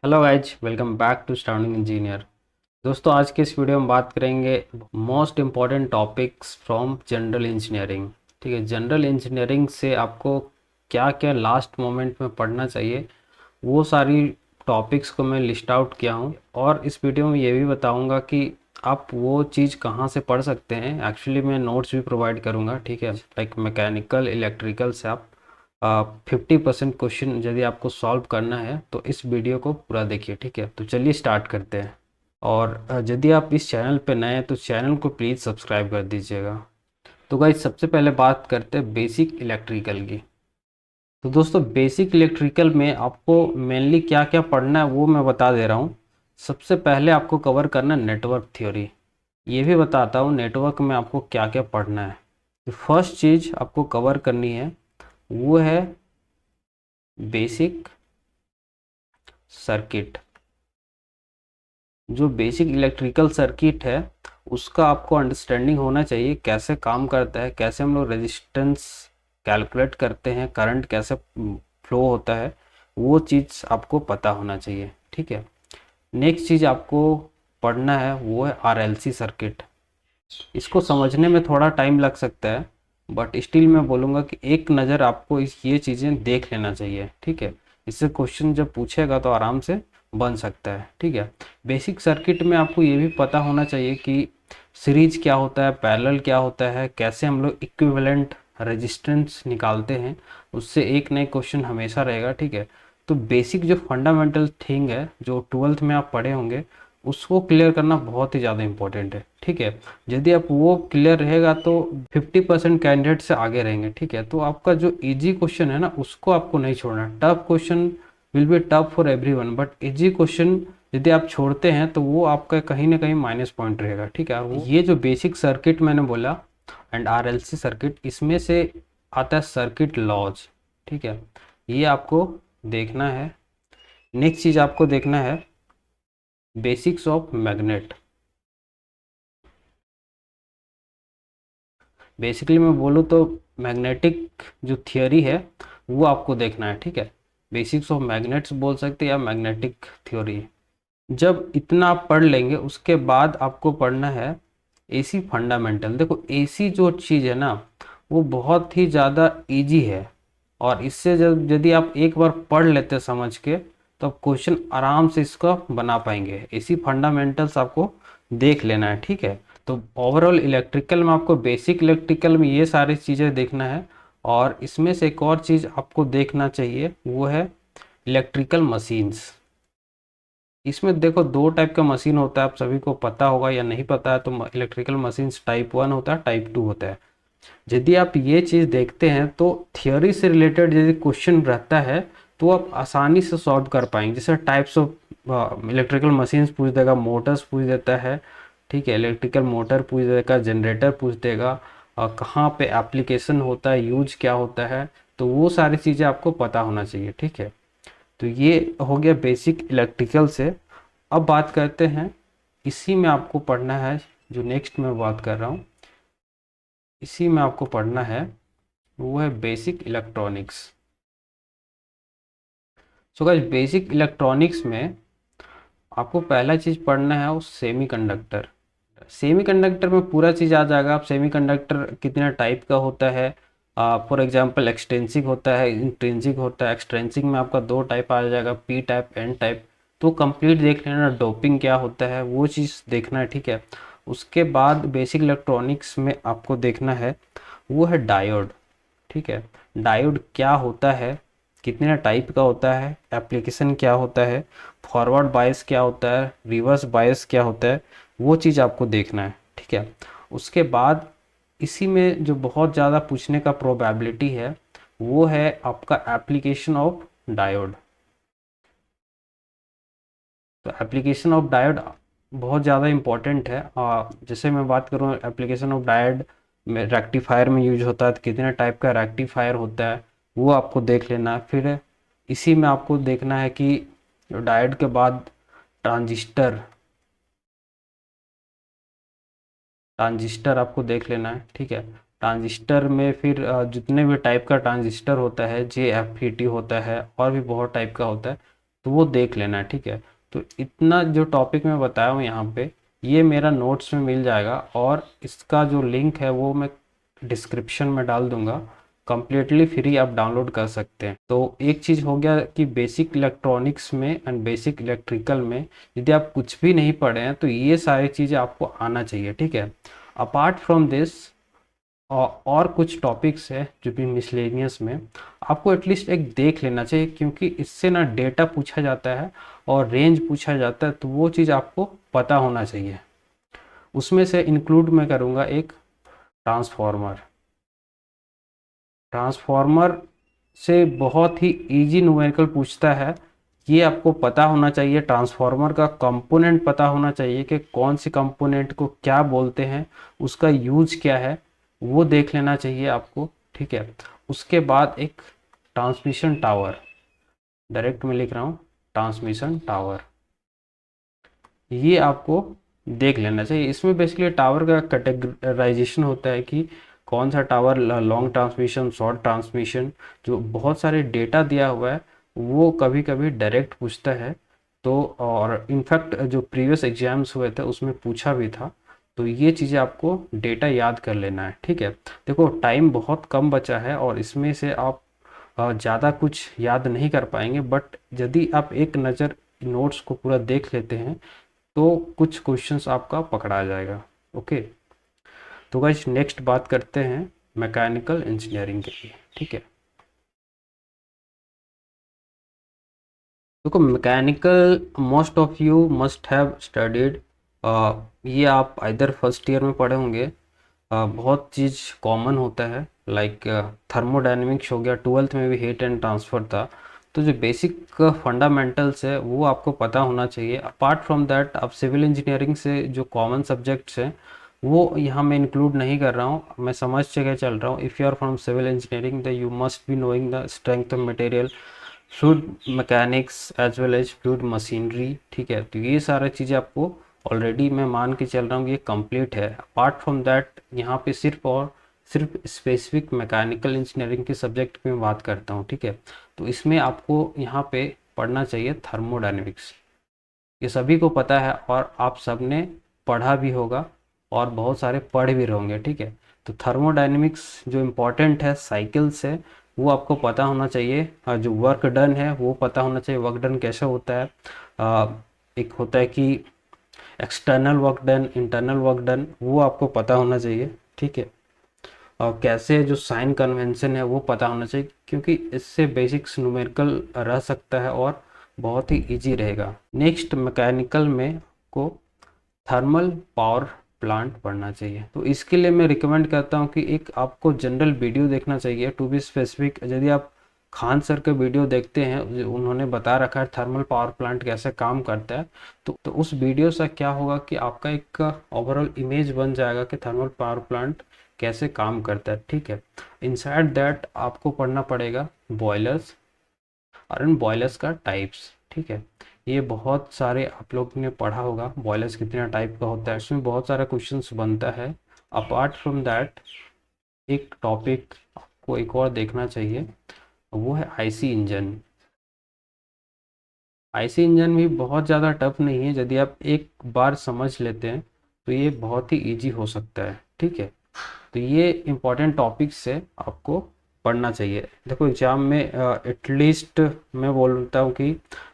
Hello guys, welcome back to astounding engineer. दोस्तों, आज के इस वीडियो में बात करेंगे most important topics from general engineering. ठीक है, जनरल इंजीनियरिंग से आपको क्या क्या लास्ट मोमेंट में पढ़ना चाहिए, वो सारी टॉपिक्स को मैं लिस्ट आउट किया हूँ। और इस वीडियो में ये भी बताऊँगा कि आप वो चीज़ कहाँ से पढ़ सकते हैं। एक्चुअली मैं नोट्स भी प्रोवाइड करूँगा। ठीक है, लाइक मैकेनिकल इलेक्ट्रिकल से आप 50% क्वेश्चन यदि आपको सॉल्व करना है तो इस वीडियो को पूरा देखिए। ठीक है, तो चलिए स्टार्ट करते हैं। और यदि आप इस चैनल पे नए हैं तो चैनल को प्लीज़ सब्सक्राइब कर दीजिएगा। तो गाइस, सबसे पहले बात करते हैं बेसिक इलेक्ट्रिकल की। तो दोस्तों, बेसिक इलेक्ट्रिकल में आपको मेनली क्या क्या पढ़ना है वो मैं बता दे रहा हूँ। सबसे पहले आपको कवर करना है नेटवर्क थ्योरी। ये भी बताता हूँ नेटवर्क में आपको क्या क्या पढ़ना है। तो फर्स्ट चीज़ आपको कवर करनी है वो है बेसिक सर्किट। जो बेसिक इलेक्ट्रिकल सर्किट है उसका आपको अंडरस्टैंडिंग होना चाहिए, कैसे काम करता है, कैसे हम लोग रेजिस्टेंस कैलकुलेट करते हैं, करंट कैसे फ्लो होता है, वो चीज़ आपको पता होना चाहिए। ठीक है, नेक्स्ट चीज़ आपको पढ़ना है वो है आरएलसी सर्किट। इसको समझने में थोड़ा टाइम लग सकता है, बट स्टिल मैं बोलूँगा कि एक नज़र आपको इस ये चीज़ें देख लेना चाहिए। ठीक है, इससे क्वेश्चन जब पूछेगा तो आराम से बन सकता है। ठीक है, बेसिक सर्किट में आपको ये भी पता होना चाहिए कि सीरीज क्या होता है, पैरेलल क्या होता है, कैसे हम लोग इक्विवेलेंट रेजिस्टेंस निकालते हैं। उससे एक नए क्वेश्चन हमेशा रहेगा। ठीक है, तो बेसिक जो फंडामेंटल थिंग है जो 12th में आप पढ़े होंगे उसको क्लियर करना बहुत ही ज़्यादा इंपॉर्टेंट है। ठीक है, यदि आप वो क्लियर रहेगा तो 50% कैंडिडेट से आगे रहेंगे। ठीक है, तो आपका जो इजी क्वेश्चन है ना उसको आपको नहीं छोड़ना। Tough question will be tough for everyone, but easy question यदि आप छोड़ते हैं तो वो आपका कहीं ना कहीं माइनस पॉइंट रहेगा। ठीक है, और ये जो बेसिक सर्किट मैंने बोला एंड आरएलसी सर्किट, इसमें से आता है सर्किट लॉज। ठीक है, ये आपको देखना है। नेक्स्ट चीज़ आपको देखना है बेसिक्स ऑफ मैग्नेट। बेसिकली मैं बोलूँ तो मैग्नेटिक जो थियोरी है वो आपको देखना है। ठीक है, बेसिक्स ऑफ मैग्नेट्स बोल सकते हैं या मैग्नेटिक थ्योरी। जब इतना आप पढ़ लेंगे उसके बाद आपको पढ़ना है एसी फंडामेंटल। देखो, एसी जो चीज़ है ना वो बहुत ही ज़्यादा इजी है, और इससे जब यदि आप एक बार पढ़ लेते समझ के तो आप क्वेश्चन आराम से इसका बना पाएंगे। एसी फंडामेंटल्स आपको देख लेना है। ठीक है, तो ओवरऑल इलेक्ट्रिकल में आपको बेसिक इलेक्ट्रिकल में ये सारी चीज़ें देखना है। और इसमें से एक और चीज़ आपको देखना चाहिए वो है इलेक्ट्रिकल मशीन्स। इसमें देखो दो टाइप का मशीन होता है, आप सभी को पता होगा या नहीं पता है तो इलेक्ट्रिकल मशीन्स टाइप 1 होता है, टाइप 2 होता है। यदि आप ये चीज़ देखते हैं तो थियोरी से रिलेटेड यदि क्वेश्चन रहता है तो आप आसानी से सॉल्व कर पाएंगे। जैसे टाइप्स ऑफ इलेक्ट्रिकल मशीन्स पूछ देगा, मोटर्स पूछ देता है। ठीक है, इलेक्ट्रिकल मोटर पूछ देगा, जनरेटर पूछ देगा, कहाँ पे एप्लीकेशन होता है, यूज क्या होता है, तो वो सारी चीज़ें आपको पता होना चाहिए। ठीक है, तो ये हो गया बेसिक इलेक्ट्रिकल से। अब बात करते हैं, इसी में आपको पढ़ना है जो नेक्स्ट मैं बात कर रहा हूँ, इसी में आपको पढ़ना है वो है basic electronics. So guys, basic electronics में आपको पहला चीज़ पढ़ना है वो सेमीकंडक्टर। सेमीकंडक्टर में पूरा चीज़ आ जाएगा। आप सेमीकंडक्टर कितने टाइप का होता है, फॉर एग्जांपल एक्सटेंसिक होता है, इंट्रिंसिक होता है। एक्सटेंसिक में आपका दो टाइप आ जाएगा, पी टाइप, एन टाइप। तो कंप्लीट देख लेना, डोपिंग क्या होता है वो चीज़ देखना है। ठीक है, उसके बाद बेसिक इलेक्ट्रॉनिक्स में आपको देखना है वो है डायोड। ठीक है, डायोड क्या होता है, कितने टाइप का होता है, एप्लीकेशन क्या होता है, फॉरवर्ड बायस क्या होता है, रिवर्स बायस क्या होता है, वो चीज़ आपको देखना है। ठीक है, उसके बाद इसी में जो बहुत ज़्यादा पूछने का प्रोबेबिलिटी है वो है आपका एप्लीकेशन ऑफ डायोड। तो एप्लीकेशन ऑफ डायोड बहुत ज़्यादा इम्पोर्टेंट है। जैसे मैं बात करूँ एप्लीकेशन ऑफ डायोड में, रेक्टिफायर में यूज होता है तो कितने टाइप का रेक्टिफायर होता है वो आपको देख लेना है। फिर इसी में आपको देखना है कि डायोड के बाद ट्रांजिस्टर, ट्रांजिस्टर आपको देख लेना है। ठीक है, ट्रांजिस्टर में फिर जितने भी टाइप का ट्रांजिस्टर होता है, JFET होता है और भी बहुत टाइप का होता है, तो वो देख लेना है, ठीक है। तो इतना जो टॉपिक मैं बताया हूँ यहाँ पे, ये मेरा नोट्स में मिल जाएगा, और इसका जो लिंक है वो मैं डिस्क्रिप्शन में डाल दूंगा। कम्प्लीटली फ्री आप डाउनलोड कर सकते हैं। तो एक चीज़ हो गया कि बेसिक इलेक्ट्रॉनिक्स में एंड बेसिक इलेक्ट्रिकल में यदि आप कुछ भी नहीं पढ़े हैं तो ये सारी चीज़ें आपको आना चाहिए, ठीक है। अपार्ट फ्रॉम दिस और कुछ टॉपिक्स है जो भी मिसलेनियस में आपको एटलीस्ट एक देख लेना चाहिए, क्योंकि इससे ना डेटा पूछा जाता है और रेंज पूछा जाता है, तो वो चीज़ आपको पता होना चाहिए। उसमें से इंक्लूड मैं करूँगा एक ट्रांसफॉर्मर। ट्रांसफॉर्मर से बहुत ही इजी न्यूमेरिकल पूछता है, ये आपको पता होना चाहिए। ट्रांसफॉर्मर का कंपोनेंट पता होना चाहिए कि कौन सी कंपोनेंट को क्या बोलते हैं, उसका यूज क्या है, वो देख लेना चाहिए आपको, ठीक है। उसके बाद एक ट्रांसमिशन टावर, डायरेक्ट में लिख रहा हूँ ट्रांसमिशन टावर, ये आपको देख लेना चाहिए। इसमें बेसिकली टावर का कैटेगराइजेशन होता है कि कौन सा tower long transmission, short transmission, जो बहुत सारे डेटा दिया हुआ है वो कभी कभी डायरेक्ट पूछता है। तो और इनफैक्ट जो प्रीवियस एग्जाम्स हुए थे उसमें पूछा भी था। तो ये चीज़ें आपको डेटा याद कर लेना है, ठीक है। देखो टाइम बहुत कम बचा है और इसमें से आप ज़्यादा कुछ याद नहीं कर पाएंगे, बट यदि आप एक नज़र नोट्स को पूरा देख लेते हैं तो कुछ क्वेश्चंस आपका पकड़ा जाएगा। ओके, तो गाइस नेक्स्ट बात करते हैं मैकेनिकल इंजीनियरिंग के लिए, ठीक है। देखो mechanical most of you must have studied, ये आप इधर फर्स्ट ईयर में पढ़े होंगे। बहुत चीज़ कॉमन होता है, लाइक थर्मोडायनेमिक्स हो गया, ट्वेल्थ में भी हीट एंड ट्रांसफ़र था। तो जो बेसिक फंडामेंटल्स है वो आपको पता होना चाहिए। अपार्ट फ्रॉम दैट आप सिविल इंजीनियरिंग से जो कॉमन सब्जेक्ट्स हैं वो यहाँ मैं इंक्लूड नहीं कर रहा हूँ, मैं समझ के चल रहा हूँ। If you are from civil engineering the you must be knowing the strength of material, fluid mechanics as well as fluid machinery, ठीक है। तो ये सारी चीज़ें आपको ऑलरेडी मैं मान के चल रहा हूँ ये कंप्लीट है। अपार्ट फ्रॉम दैट यहाँ पे सिर्फ स्पेसिफिक मैकेनिकल इंजीनियरिंग के सब्जेक्ट में बात करता हूँ, ठीक है। तो इसमें आपको यहाँ पे पढ़ना चाहिए थर्मोडायनेमिक्स, ये सभी को पता है और आप सब ने पढ़ा भी होगा और बहुत सारे पढ़ भी रहोगे, ठीक है। तो थर्मोडायनेमिक्स जो इम्पोर्टेंट है साइकिल्स है वो आपको पता होना चाहिए। जो वर्क डन है वो पता होना चाहिए, वर्क डन कैसे होता है। एक होता है कि external work done, internal work done, वो आपको पता होना चाहिए, ठीक है। और कैसे जो साइन कन्वेंशन है वो पता होना चाहिए, क्योंकि इससे बेसिक्स न्यूमेरिकल रह सकता है और बहुत ही इजी रहेगा। नेक्स्ट मैकेनिकल में को थर्मल पावर प्लांट पढ़ना चाहिए। तो इसके लिए मैं रिकमेंड करता हूँ कि एक आपको जनरल वीडियो देखना चाहिए, टू बी स्पेसिफिक। यदि आप खान सर के वीडियो देखते हैं, उन्होंने बता रखा है थर्मल पावर प्लांट कैसे काम करता है, तो उस वीडियो से क्या होगा कि आपका एक ओवरऑल इमेज बन जाएगा कि थर्मल पावर प्लांट कैसे काम करता है, ठीक है। इनसाइड दैट आपको पढ़ना पड़ेगा बॉयलर्स और इन बॉयलर्स का टाइप्स, ठीक है। ये बहुत सारे आप लोग ने पढ़ा होगा बॉयलर्स कितना टाइप का होता है, इसमें बहुत सारा क्वेश्चंस बनता है। अपार्ट फ्रॉम दैट एक टॉपिक आपको एक और देखना चाहिए, वो है आईसी इंजन। आईसी इंजन भी बहुत ज़्यादा टफ नहीं है, यदि आप एक बार समझ लेते हैं तो ये बहुत ही इजी हो सकता है, ठीक है। तो ये इम्पॉर्टेंट टॉपिक्स है, आपको पढ़ना चाहिए। देखो एग्ज़ाम में एटलीस्ट मैं बोलता हूँ कि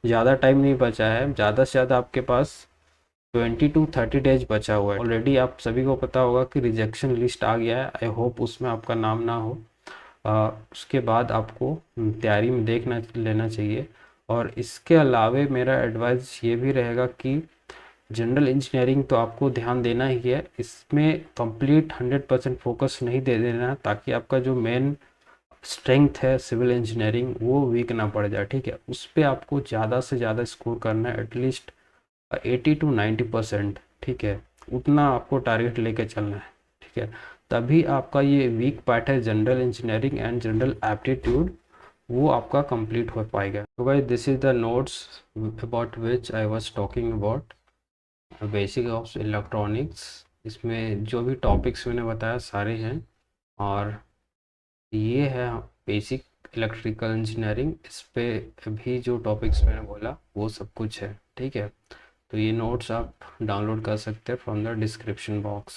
ज़्यादा टाइम नहीं बचा है, ज़्यादा से ज़्यादा आपके पास 20 to 30 डेज बचा हुआ है। ऑलरेडी आप सभी को पता होगा कि रिजेक्शन लिस्ट आ गया है, आई होप उसमें आपका नाम ना हो। उसके बाद आपको तैयारी में देखना लेना चाहिए। और इसके अलावे मेरा एडवाइस ये भी रहेगा कि जनरल इंजीनियरिंग तो आपको ध्यान देना ही है, इसमें कंप्लीट 100% फोकस नहीं दे देना है, ताकि आपका जो मेन स्ट्रेंथ है सिविल इंजीनियरिंग वो वीक ना पड़ जाए, ठीक है। उस पर आपको ज़्यादा से ज़्यादा स्कोर करना है, एटलीस्ट 80 to 90%, ठीक है। उतना आपको टारगेट लेके चलना है, ठीक है। तभी आपका ये वीक पार्ट है general engineering and general aptitude, वो आपका कंप्लीट हो पाएगा। तो भाई this is the notes about which I was talking about basic of electronics. इसमें जो भी टॉपिक्स मैंने बताया सारे हैं, और ये है बेसिक इलेक्ट्रिकल इंजीनियरिंग, इस पे भी जो टॉपिक्स मैंने बोला वो सब कुछ है, ठीक है। तो ये नोट्स आप डाउनलोड कर सकते हैं फ्रॉम द डिस्क्रिप्शन बॉक्स।